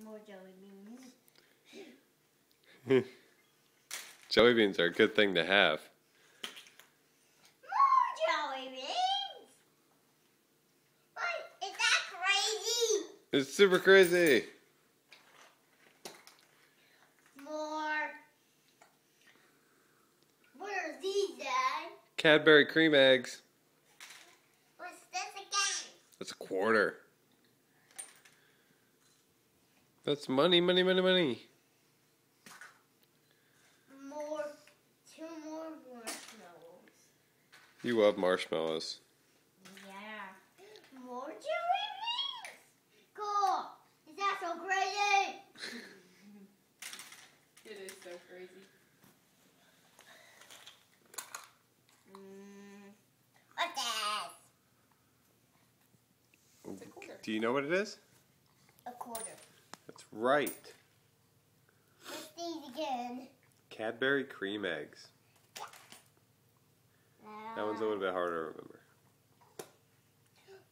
More jelly beans. Jelly beans are a good thing to have. More jelly beans? What? Is that crazy? It's super crazy. More. What are these, Dad? Cadbury cream eggs. What's this again? That's a quarter. That's money, money, money, money. Two more marshmallows. You love marshmallows. Yeah. More jelly beans? Cool. Is that so crazy? It is so crazy. What's this? It's a quarter. Do you know what it is? A quarter. That's right. What's these again? Cadbury cream eggs. That one's a little bit harder to remember.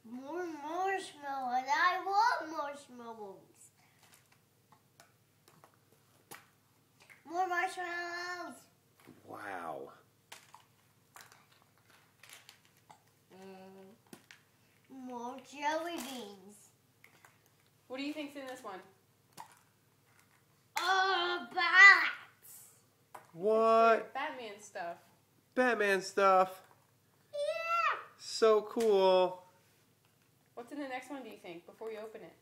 More marshmallows. I want marshmallows. More marshmallows. Wow. More jelly beans. What do you think's in this one? Oh, bats. What? Batman stuff. Batman stuff. Yeah. So cool. What's in the next one, do you think, before you open it?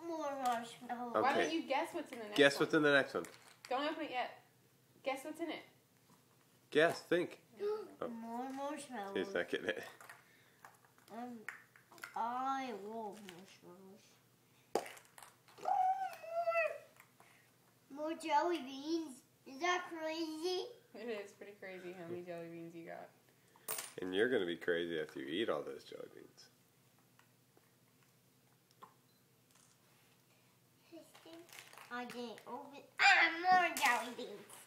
More marshmallows. Okay. Why don't you guess what's in the next one? Guess what's in the next one. Don't open it yet. Guess what's in it. Guess. Think. More marshmallows. He's not getting it. I love marshmallows. More jelly beans. Is that crazy? It is pretty crazy how many jelly beans you got. And you're going to be crazy after you eat all those jelly beans. I didn't open. More jelly beans.